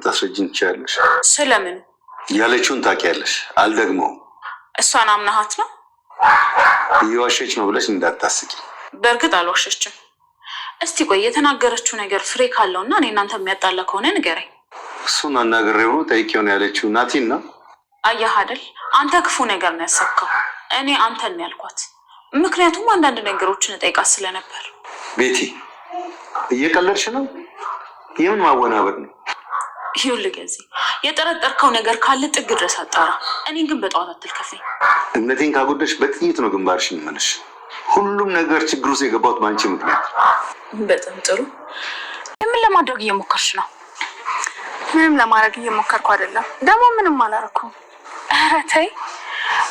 ልታስረጅኝ ትችያለሽ? ስለምን? ያለችውን ታውቂያለሽ። አልደግመውም። እሷን አምናሃት ነው? እየዋሸች ነው ብለሽ እንዳታስቂ። በእርግጥ አልዋሸችም። እስቲ ቆይ የተናገረችው ነገር ፍሬ ካለውና እኔ እናንተ የሚያጣላ ከሆነ ንገረኝ። እሱን አናግሬው ነው ጠይቄው ነው ያለችው። ናቲን ነው። አየህ አይደል አንተ ክፉ ነገር ነው ያሰብከው። እኔ አንተን ያልኳት ምክንያቱም አንዳንድ ነገሮችን እጠይቃት ስለነበር። ቤቲ እየቀለድሽ ነው? የምን ማወናበድ ነው? ይኸውልህ ገዜ የጠረጠርከው ነገር ካለ ጥግ ድረስ አጣራ። እኔን ግን በጠዋት አትልከፈኝ። እምነቴን ካጎደሽ በጥይት ነው ግንባርሽን የምልሽ። ሁሉም ነገር ችግር ውስጥ የገባሁት በአንቺ ምክንያት። በጣም ጥሩ። ምን ለማድረግ እየሞከርሽ ነው? ምንም ለማድረግ እየሞከርኩ አይደለም። ደግሞ ምንም አላረኩም። ኧረ ተይ።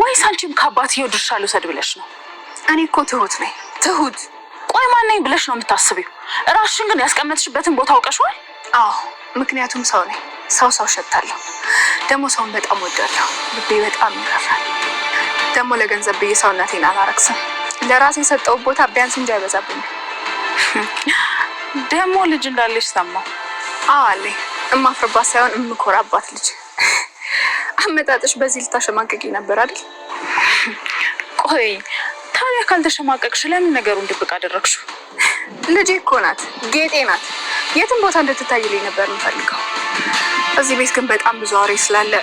ወይስ አንቺም ከአባትየው ድርሻ ልውሰድ ብለሽ ነው? እኔ እኮ ትሁት ነኝ። ትሁት? ቆይ ማን ነኝ ብለሽ ነው የምታስቢው? ራስሽን ግን ያስቀመጥሽበትን ቦታ አውቀሽዋል? አዎ፣ ምክንያቱም ሰው ነኝ። ሰው ሸታለሁ። ደግሞ ሰውን በጣም ወዳለሁ። ልቤ በጣም ይራራል። ደግሞ ለገንዘብ ብዬ ሰውነቴን አላረክስም። ለራሴ የሰጠው ቦታ ቢያንስ እንጂ አይበዛብኝ። ደግሞ ልጅ እንዳለሽ ሰማሁ። አዎ አለኝ። እማፍርባት ሳይሆን እምኮራባት ልጅ። አመጣጥሽ በዚህ ልታሸማቀቂ ነበር አይደል? ቆይ ታዲያ ካልተሸማቀቅሽ ለምን ነገሩን ድብቅ አደረግሽው? ልጄ እኮ ናት፣ ጌጤ ናት። የትም ቦታ እንድትታይልኝ ነበር የምፈልገው። እዚህ ቤት ግን በጣም ብዙ አውሬ ስላለ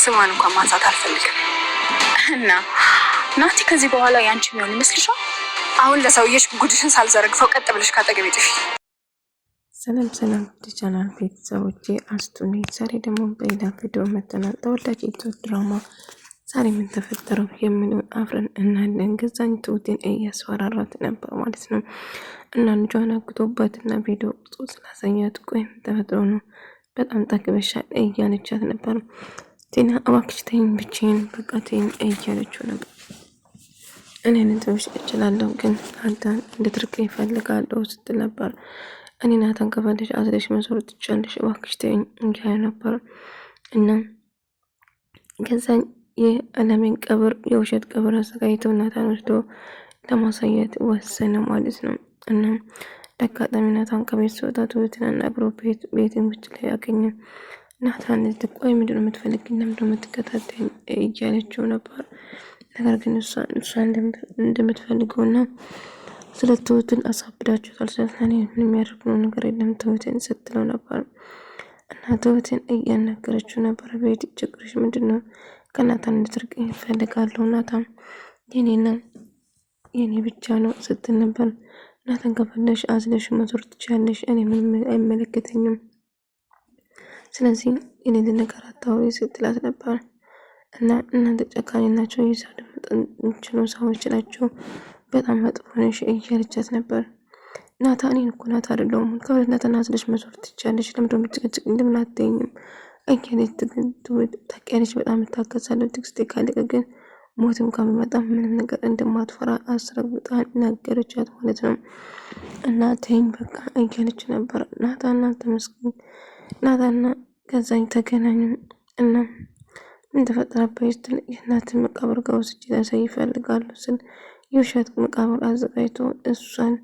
ስሟን እንኳን ማንሳት አልፈልግም። እና ናቲ ከዚህ በኋላ ያንቺ የሚሆን ይመስልሻል? አሁን ለሰውዬሽ ጉድሽን ሳልዘረግፈው ቀጥ ብለሽ ካጠገቤ ጥፊ። ሰላም ቻናል ቤተሰቦቼ አስቱ ነኝ። ዛሬ ደግሞ በሌላ ቪዲዮ መጥተናል። ተወዳጅ ኢትዮፕ ድራማ ዛሬ ምን ተፈጠረው የሚለውን አብረን እናያለን። ገዛኝ ትሁትን እያስፈራራት ነበር ማለት ነው። እና ልጇን አግቶባትና ቪዲዮ ቅርጾ ስላሳያት ቆይ ምን ተፈጥሮ ነው በጣም ጠግበሻል እያለቻት ነበር። ቲና እባክሽ ተይኝ ብቻዬን በቃ ተይኝ እያለችው ነበር። እኔ ልተውሽ እችላለሁ ግን አንተን እንድትርቀኝ እፈልጋለሁ ስትል ነበር። እኔ ናታን ከፈለሽ አዝለሽ መዞር ትችያለሽ እባክሽ ተይኝ እያለ ነበር። እና ገዛኝ የአለሜን ቀብር የውሸት ቀብር አዘጋጅቶ ናታን ወስዶ ለማሳየት ወሰነ ማለት ነው። እና ለአጋጣሚ ናታን ከቤት ሲወጣ ትሁትን አናግሮ ቤትን ውጭ ላይ ያገኘ። ናታን ቆይ ምንድን ነው የምትፈልጊኝ? ለምንድን ነው የምትከታተይኝ? እያለችው ነበር። ነገር ግን እሷ እንደምትፈልገውና ስለ ትሁትን አሳብዳችሁታል ስለኔ ምንም የሚያደርግነው ነገር የለም ትሁትን ስትለው ነበር። እና ትሁትን እያናገረችው ነበር። ቤት ችግርሽ ምንድን ነው? ከናታን እንድትርቀኝ እፈልጋለሁ። ናታን የኔና የኔ ብቻ ነው ስትል ነበር። ናታን ከፈለሽ አዝለሽ መዞር ትችያለሽ፣ እኔ ምንም አይመለከተኝም፣ ስለዚህ የኔ ነገር አታውሪ ስትላት ነበር። እና እናንተ ጨካኝ ናቸው፣ የሰው ድምጥ የሚችሉ ሰዎች ናቸው፣ በጣም መጥፎ ነሽ እያለቻት ነበር። ናታን እኮ ናት አይደለሁም ከሁለት ናታን አዝለሽ መዞር ትችያለሽ፣ ለምንድን ነው የምትጨቅጭቅኝ? ለምን አትይኝም? እያለች ታውቂያለሽ፣ በጣም እታገሳለሁ፣ ትዕግስቴ ካለቀ ግን ሞትም ከሚመጣ ምንም ነገር እንደማትፈራ አስረግጣ ነገረቻት ማለት ነው። እና ተይኝ በቃ እያለች ነበር። ናታንና ተመስገን ናታንና ገዛኝ ተገናኙ። እና ምን ተፈጠረበት ስትል የእናትን መቃብር ጋር ወስጄ ላሳይ ይፈልጋሉ ስል የውሸት መቃብር አዘጋጅቶ እሷን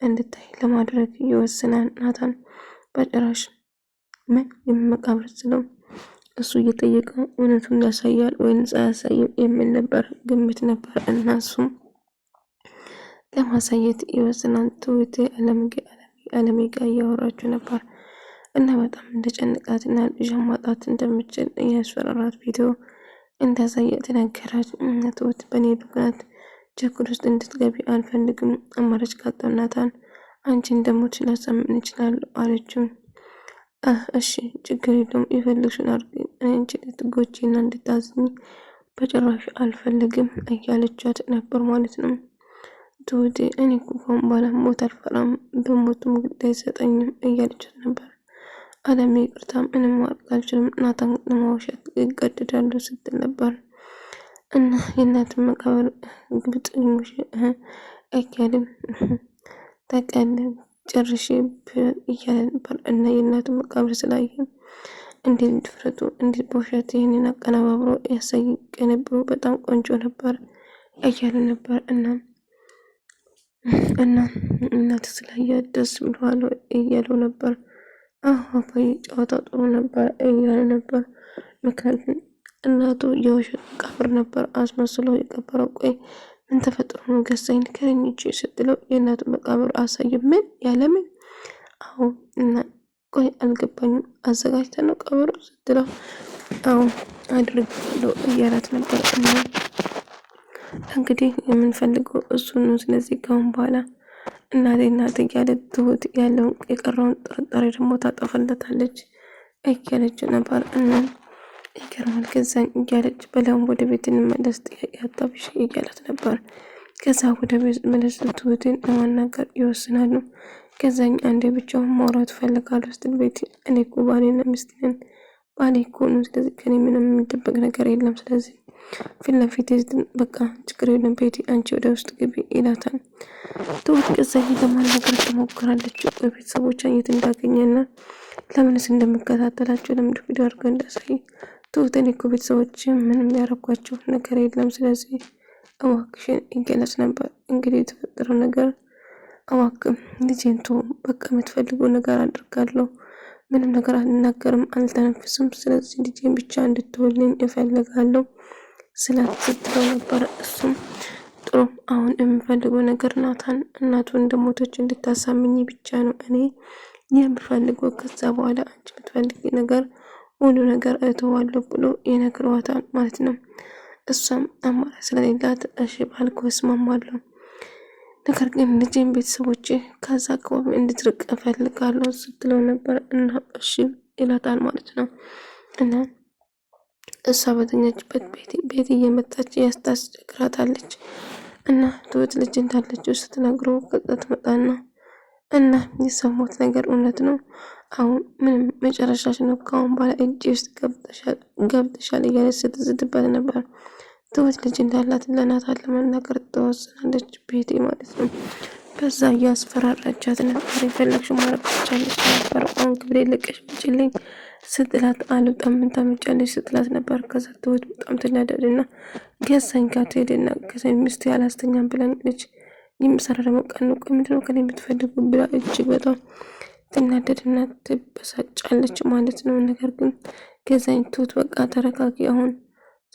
እንድታይ ለማድረግ ይወስናል። ናታን በጭራሽ ምን የመቃብር ስለው እሱ እየጠየቀ እውነቱን ያሳያል ወይንስ አያሳይም የሚል ነበር ግምት ነበር። እና እሱም ለማሳየት ይወስናል። ትሁቴ አለሜ ጋር እያወራችሁ ነበር እና በጣም እንደጨነቃትና ልጅ ማጣት እንደምችል እያስፈራራት ቪዲዮ እንዳሳየት ነገራት። ትሁት በእኔ ምክንያት ችግር ውስጥ እንድትገቢ አልፈልግም፣ አማራጭ ካጣሁ ናታን አንቺን እንደሞት ላሳምን እችላለሁ አለችው። እሺ ችግር የለውም የፈለግሽውን አድርጊ፣ እኔ አንቺ ልትጎጂና እንድታዝኝ በጭራሽ አልፈልግም እያለቻት ነበር ማለት ነው። ትሁቴ እኔ ከሆን በኋላ ሞት አልፈራም፣ በሞቱም ግድ አይሰጠኝም እያለቻት ነበር። አለሜ ይቅርታ ምንም ማድረግ አልችልም፣ ናታን ለማውሸት ይገድዳሉ ስትል ነበር። እና የእናትን መቃብር ግብጥሙሽ እያልን ተቀልን ጨርሼ እያለ ነበር። እና የእናትን መቃብር ስላየን እንዴት ድፍረቱ እንዴት በውሸት ይህንን አቀነባብሮ ያሳይ ቅንብሩ በጣም ቆንጆ ነበር እያለ ነበር። እና እናት ስላየ ደስ ብሏል እያለው ነበር። አባዬ ጨዋታ ጥሩ ነበር እያለ ነበር። ምክንያቱም እናቱ የውሸት መቃብር ነበር አስመስሎ የቀበረው። ቆይ ምን ተፈጥሮ ነው ገዛኝ ንገረኝ እንጂ ስትለው የእናቱ መቃብር አሳየ። ምን ያለምን? አዎ እና ቆይ አልገባኝም። አዘጋጅተን ነው ቀብሩ ስትለው አዎ አድርጋለሁ እያላት ነበር። እና እንግዲህ የምንፈልገው እሱ ነው። ስለዚህ ካሁን በኋላ እናቴ እያለ ትሁት ያለውን የቀረውን ጥርጣሬ ደግሞ ታጠፋለታለች እያለች ነበር። እና ይገርማል ገዛኝ እያለች በላም ወደ ቤት እንመለስ ጥያቄ አጣብሽ እያለት ነበር። ከዛ ወደ ቤት መለስ ትሁትን ለማናገር ይወስናሉ። ገዛኝ አንዴ ብቻውን ማውራት ፈልጋለሁ ስትል ቤቲ እኔ እኮ ባሌና ሚስት ነን፣ ባሌ እኮ ነው። ስለዚህ ከኔ ምንም የሚደበቅ ነገር የለም። ስለዚህ ፊት ለፊት በቃ ችግር የለም ቤቲ አንቺ ወደ ውስጥ ግቢ ይላታል። ትሁት ገዛኝ ለማናገር ትሞክራለች። ቤተሰቦቿን የት እንዳገኘና ለምንስ እንደምከታተላቸው ለምን ቪዲዮ አድርገው እንዳሳይ። ትሁት እኔ እኮ ቤተሰቦች ምንም ያረኳቸው ነገር የለም። ስለዚህ እባክሽን ይገለጽ ነበር። እንግዲህ የተፈጠረው ነገር እባክም ልጄን ተው፣ በቃ የምትፈልገው ነገር አድርጋለሁ፣ ምንም ነገር አልናገርም፣ አልተነፍስም። ስለዚህ ልጄን ብቻ እንድትወልኝ እፈልጋለሁ ስትለው ነበር። እሱም ጥሩ አሁን የምፈልገው ነገር ናታን እናቱ እንደሞተች እንድታሳምኝ ብቻ ነው እኔ የምፈልገው። ከዛ በኋላ አንቺ የምትፈልጊ ነገር ሁሉ ነገር እተዋለሁ ብሎ ይነግረዋታል ማለት ነው። እሷም አማራጭ ስለሌላት እሺ ባልኩ እስማማለሁ፣ ነገር ግን ልጄን ቤተሰቦቼ ከዛ አካባቢ እንድትርቅ እፈልጋለሁ ስትለው ነበር። እና እሺ ይላታል ማለት ነው። እና እሷ በተኛችበት ቤት እየመጣች ያስታስቸግራታለች። እና ትሁት ልጅ እንዳለችው ስትነግረው ቅጥት መጣና እና የሰማሁት ነገር እውነት ነው፣ አሁን ምንም መጨረሻሽ ነው፣ ከአሁን በኋላ እጅ ውስጥ ገብተሻል እያለች ስትዝትበት ነበር። ትሁት ልጅ እንዳላት ለናታን ለመናገር ተወስናለች ቤቲ ማለት ነው። በዛ እያስፈራራቻት ነበር። የፈለግሽው ማድረግ ትችያለሽ ነበር፣ አሁን ክብሬ ልቀሽ ውጪልኝ ስትላት አልወጣም ምን ታመጫለሽ ስትላት ነበር። ከዛ ትሁት በጣም ትናደድና ገዛኝ ጋር ትሄድና ገዛኝ ሚስት ያላስተኛም ብላኛለች፣ የምሰራ ደግሞ ቀን ነው፣ ቆይ ምንድነው ከኔ የምትፈልጉ ብላ እጅግ በጣም ትናደድና ትበሳጫለች ማለት ነው። ነገር ግን ገዛኝ ትሁት በቃ ተረጋጊ፣ አሁን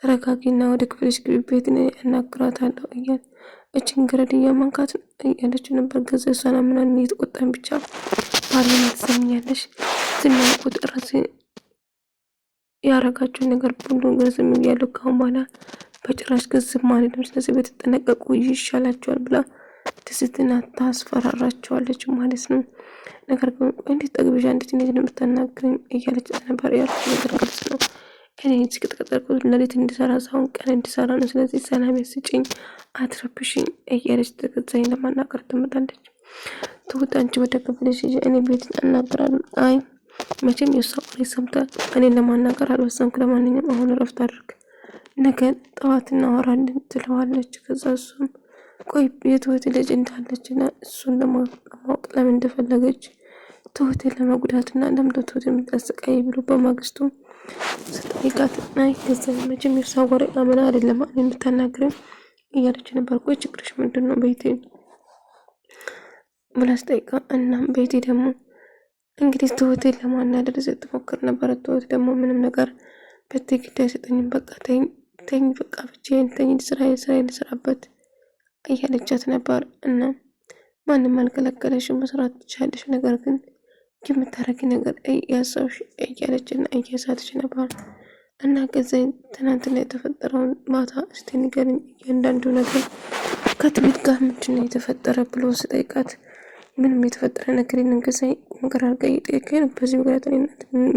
ተረጋጊና ወደ ክፍልሽ ግቢ፣ ቤት ነው ያናግራታለሁ እያለ እችን ግረድ እያማንካት እያለች ነበር። ገዛ እሷና ምናምን እየተቆጣኝ ብቻ ባልና ትሰምኛለሽ ዝም ያልኩት ራሴ ያረጋቸው ነገር ሁሉ ግዝም እያለሁ ካሁን በኋላ በጭራሽ ግዝም ማለት ነው። ስለዚህ በተጠነቀቁ ይሻላቸዋል ብላ ትስትና ታስፈራራቸዋለች ማለት ነው። ነገር ግን እንዴት ጠግብዣ እንዴት ነው የምታናግረኝ እያለች ነበር። ያልኩት ነገር ግልጽ ነው። እኔ እዚህ ከተቀጠርኩት ለሌት እንዲሰራ ሳይሆን ቀን እንዲሰራ ነው። ስለዚህ ሰላም ስጪኝ፣ አትረብሽኝ እያለች ተገዛኝ ለማናገር ትመጣለች። ትሁት አንቺ ወደ ክፍልሽ ሂጂ፣ እኔ ቤት እናገራለሁ። አይ መቼም የእሷ ወሬ ሰምታ እኔን ለማናገር አልወሰንኩ። ለማንኛውም አሁን እረፍት አድርግ፣ ነገ ጠዋት እናወራለን ትለዋለች። ከዛ እሱም ቆይ የትሁት ልጅ እንዳለችና እሱን ለማወቅ ለምን እንደፈለገች ትሁትን ለመጉዳትና ለምዶ ትሁት የምታሰቃይ ብሎ በማግስቱ ስጠይቃት ናይ ገዛ መቼም የእሷ ወሬ አምና አይደለም እኔ የምታናግረኝ እያለች ነበር። ቆይ ችግርሽ ምንድን ነው ቤቴ ብላ ስጠይቃ እናም ቤቴ ደግሞ እንግዲህ ትሁትን ለማናደድ ስትሞክር ነበር። ትሁት ደግሞ ምንም ነገር በትግል አይሰጠኝም፣ በቃ ተኝ በቃ ብቻዬን ተኝ፣ ስራዬ ልስራበት እያለቻት ነበር። እና ማንም አልከለከለሽም መስራት ትችላለሽ፣ ነገር ግን የምታረጊ ነገር እያሰብሽ እያለች እና እያሳተች ነበር። እና ከዚያ ትናንትና የተፈጠረውን ማታ እስቲ ንገሪኝ እያንዳንዱ ነገር ከትሁት ጋር ምንድን ነው የተፈጠረ ብሎ ስጠይቃት ምንም የተፈጠረ ነገር የለም፣ ከዚያ ነገር አድርጋ እየጠየቀኝ ነው። በዚህ ምክንያት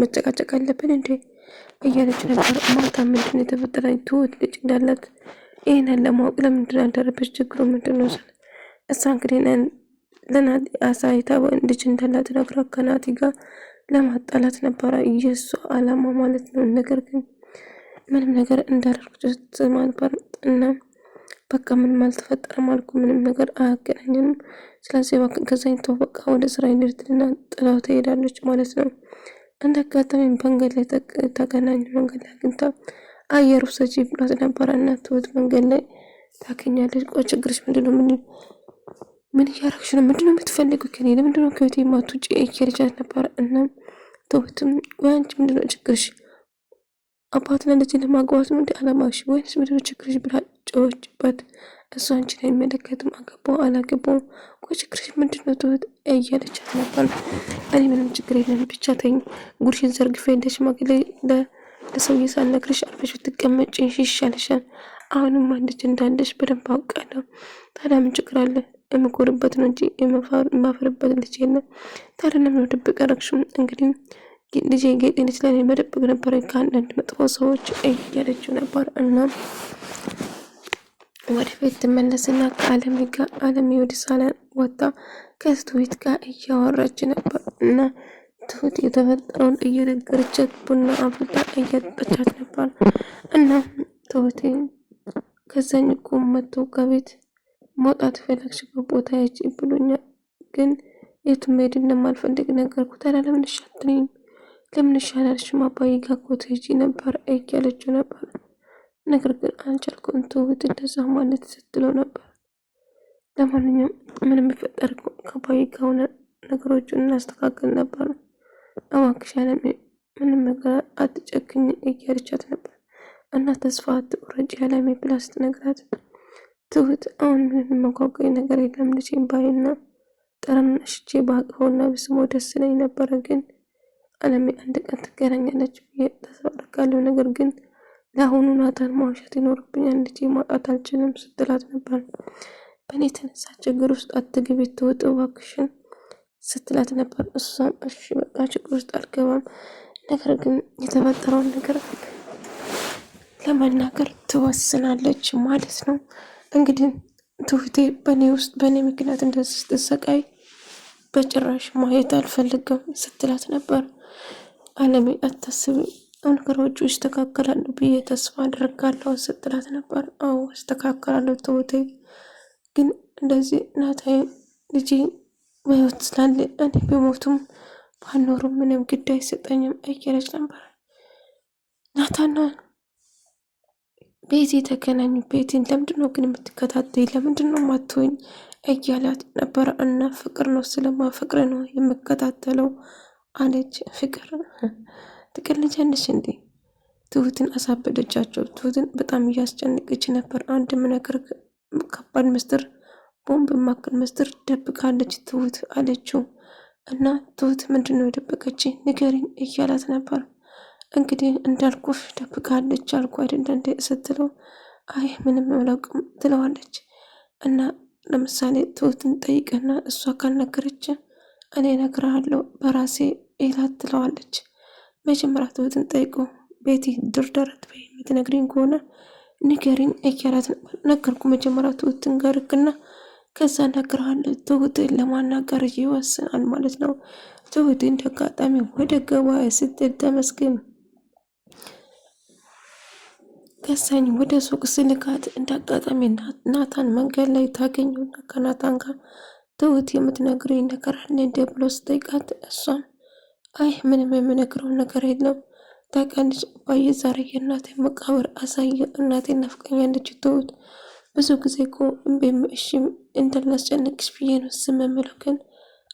መጨቃጨቅ አለብን እንዴ እያለች ነበር። ማታ ምንድን ነው የተፈጠረ? ትሁት ልጅ እንዳላት ይህንን ለማወቅ ለምንድን ያደረበች ችግሩ ምንድን ነው? እሷ እንግዲህ ለናቲ አሳይታ ልጅ እንዳላት ነግራ ከናቲ ጋር ለማጣላት ነበረ የእሷ አላማ ማለት ነው። ነገር ግን ምንም ነገር እንዳደረጉት ነበር እና በቃ ምንም አልተፈጠረም አልኩ፣ ምንም ነገር አያገናኘንም። ስለዚህ እባክህ ከዛኝ ተው በቃ ወደ ስራ ይንድትና ጥላው ትሄዳለች ማለት ነው። እንደ አጋጣሚ መንገድ ላይ ተገናኙ። መንገድ ላይ አግኝታ አየር ውሰጂ ብሏት ነበረ እና ትሁት መንገድ ላይ ታገኛለች። ቆይ ችግርሽ ምንድነው? ምን እያረግሽ ነው? ምንድነው የምትፈልጊው ከኔ? ለምንድነው ከቤቴ የማትወጪ እያለቻት ነበረ። እና ትሁትም ወይ አንቺ ምንድነው ችግርሽ? አባትና ልጅ ለማግባት ነው እንደ አላማሽ ወይስ ምንድነው ችግርሽ ብላ ጮኸችበት። እሷ አንቺን አይመለከትም አገባው አላገባውም ቆይ ችግርሽ ምንድነው ትሁት እያለቻት ነበር። እኔ ምንም ችግር የለም ብቻ ተኝ ጉድሽን ዘርግፌ እንደ ሽማግሌ ለሰውዬ ሳልነግርሽ አርፈሽ ብትቀመጪ ይሻልሻል። አሁንም አንድች እንዳለሽ በደንብ አውቃለሁ። ታዲያ ምን ችግር አለ? የምኮርበት ነው እንጂ የማፈርበት ልጅ የለም። ታዲያ ለምን ድብቅ ያደረግሽው? እንግዲህ ልጄ ጌጤ ነች ለኔ መደበቅ ነበረ ከአንዳንድ መጥፎ ሰዎች እያለችው ነበር። እና ወደፊት ትመለስና ከአለሚ ጋር አለሚ ወደ ሳሎን ወጣ ከትሁት ጋር እያወራች ነበር። እና ትሁት የተፈጠረውን እየነገረቻት ቡና አፍልታ እያጠጣቻት ነበር። እና ትሁት ከዛኝ እኮ መጥቶ ከቤት መውጣት ፈለግሽበት ቦታ ያቺ ብሎኛል፣ ግን የቱም መሄድ እንደማልፈልግ ነገርኩት። ታዲያ ለምን ሻትነኝ ለምን ሻላልሽም አባዬ ጋር እኮ ትሄጂ ነበር እያለችው ነበር። ነገር ግን አልቻልኩም ትሁት እንደዛ ማለት ስትለው ነበር። ለማንኛውም ምንም ቢፈጠር ከአባዬ ጋር ሆነ ነገሮችን እናስተካክል ነበር። እባክሽ አለሜ ምንም ነገር አትጨክኝ እያለቻት ነበር። እና ተስፋ አትቁረጪ አለሜ ብላ ስትነግራት ትሁት አሁን ምንም መጓጓኝ ነገር የለም ልጄን ባይና ጠረናሽቼ ባቅፈውና ብስሞ ደስ ይለኝ ነበረ፣ ግን አለሜ አንድ ቀን ትገናኛለች ብዬ ተስፋ አደርጋለሁ። ነገር ግን ለአሁኑ ናታን ማውሸት ይኖርብኛል፣ ልጄ ማጣት አልችልም ስትላት ነበር። በእኔ የተነሳ ችግር ውስጥ አትግቢ ትሁት እባክሽን ስትላት ነበር። እሷም እሺ በቃ ችግር ውስጥ አልገባም፣ ነገር ግን የተፈጠረውን ነገር ለመናገር ትወስናለች ማለት ነው። እንግዲህ ትሁቴ በእኔ ምክንያት እንደዚህ ስትሰቃይ በጭራሽ ማየት አልፈልግም ስትላት ነበር። አለሜ አታስቢ ነገሮቹ ይስተካከላሉ ብዬ ተስፋ አድርጋለሁ ስትላት ነበር። አዎ ይስተካከላሉ ትሁቴ፣ ግን እንደዚህ ናታዬ ልጄ በህይወት ስላለ እኔ በሞቱም ባልኖርም ምንም ግድ አይሰጠኝም እያለች ነበር። ናታና ቤቲ ተገናኙ። ቤቲን ለምንድነው ግን የምትከታተይ? ለምንድነው ማትወኝ እያላት ነበረ። እና ፍቅር ነው ስለማፈቅር ነው የምከታተለው አለች። ፍቅር ትቀልጃለሽ እንዴ? ትሁትን አሳበደቻቸው። ትሁትን በጣም እያስጨነቀች ነበር። አንድ ነገር ከባድ ምስጢር ቦምብ ማክል ምስጢር ደብቃለች ትሁት አለችው። እና ትሁት ምንድነው የደበቀች ንገሪኝ እያላት ነበር። እንግዲህ እንዳልኩሽ ደብቃለች አልኩ አይደል እንዴ ስትለው አይ ምንም አላውቅም ትለዋለች። እና ለምሳሌ ትሁትን ጠይቅና እሷ ካልነገረች እኔ እነግርሃለሁ በራሴ ይላት ትለዋለች። መጀመሪያ ትሁትን ጠይቆ ቤቲ ድርደረት ወይ የምትነግሪኝ ከሆነ ንገሪኝ እያላት ነበር። ነገርኩ መጀመሪያ ትሁትን ጋርክና ከዛ እነግርሃለሁ። ትሁትን ለማናገር ይወስናል ማለት ነው። ትሁት እንደ አጋጣሚ ወደ ገበያ ስትል ተመስገን ከሳኝ ወደ ሱቅ ስልካት እንደ አጋጣሚ ናታን መንገድ ላይ ታገኘውና ከናታን ጋር ትሁት የምትነግረኝ ነገር አለ እንደ ብሎ ስጠይቃት እሷም አይ ምንም የምነግረው ነገር የለም ታውቂያለሽ አባዬ ዛሬ የእናቴ መቃብር አሳየ፣ እናቴ ናፍቀኛለች ትሁት ብዙ ጊዜ እኮ እምቢም እሺም እንዳላስጨንቅሽ ብዬ ነው ዝም የምለው፣ ግን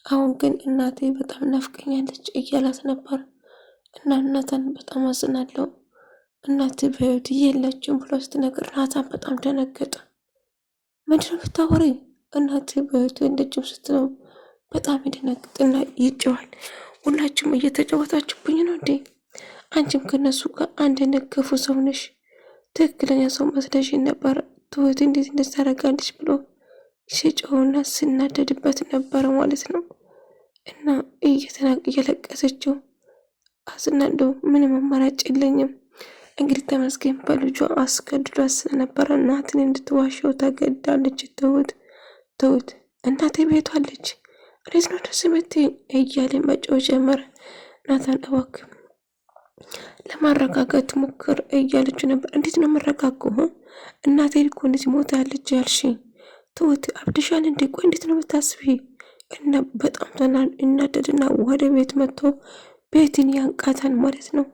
አሁን ግን እናቴ በጣም ናፍቀኛለች እያላት ነበር። እና ናታን በጣም አዝናለሁ እናቴ በህይወት የለችም ብሎ ስትነግር ናታን በጣም ደነገጠ። ምንድነው ብታወሪ እናቴ በህይወት የለችም ስትለው በጣም ይደነግጥና ይጨዋል። ሁላችሁም እየተጫወታችሁብኝ ነው እንዴ? አንቺም ከነሱ ጋር አንድ አይነት ክፉ ሰው ነሽ፣ ትክክለኛ ሰው መስለሽ ነበር። ትሁት እንዴት እንደታረጋለች ብሎ ሲጮውና ስናደድበት ነበረ ማለት ነው። እና እየለቀሰችው አዝናለሁ፣ ምንም አማራጭ የለኝም። እንግዲህ ተመስገን በልጇ አስገድዷት ስለነበረ እናትን እንድትዋሸው ተገዳለች። ትሁት እናቴ ቤቷ አለች፣ እንዴት ነው ደስ የምትይኝ እያለ መጮህ ጀመረ። ናታን እባክህ ለማረጋጋት ሞክር እያለችው ነበር። እንዴት ነው መረጋጋው? እናቴ እኮ እንደዚህ ሞታ ያለች ያልሽኝ ትሁት አብድሻል እንዴ? ቆይ እንዴት ነው የምታስቢ? እና በጣም እናደድና ወደ ቤት መጥቶ ቤትን ያንቃታል ማለት ነው።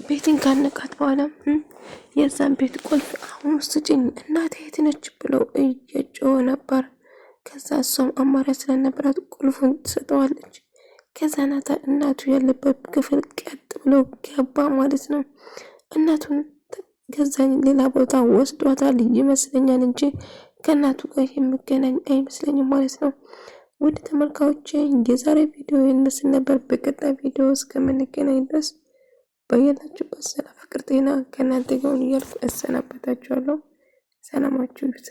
ቤትን ካነቃት በኋላ የዛን ቤት ቁልፍ አሁን ስጭኝ እናቴ የት ነች ብሎ እየጮኸ ነበር። ከዛ እሷም አማራጭ ስለነበራት ቁልፉን ትሰጠዋለች። ከዛ ናታን እናቱ ያለበት ክፍል ቀጥ ብሎ ገባ ማለት ነው። እናቱን ገዛኝ ሌላ ቦታ ወስዷታል ይመስለኛል እንጂ ከእናቱ ጋር የሚገናኝ አይመስለኝም ማለት ነው። ውድ ተመልካዮቼ የዛሬ ቪዲዮ ይመስል ነበር። በቀጣይ ቪዲዮ እስከምንገናኝ ድረስ በያላችሁበት ሰላም፣ ፍቅር፣ ጤና ከእናንተ ጋር እያልኩ እሰናበታችኋለሁ። ሰላማችሁ ይብዛ።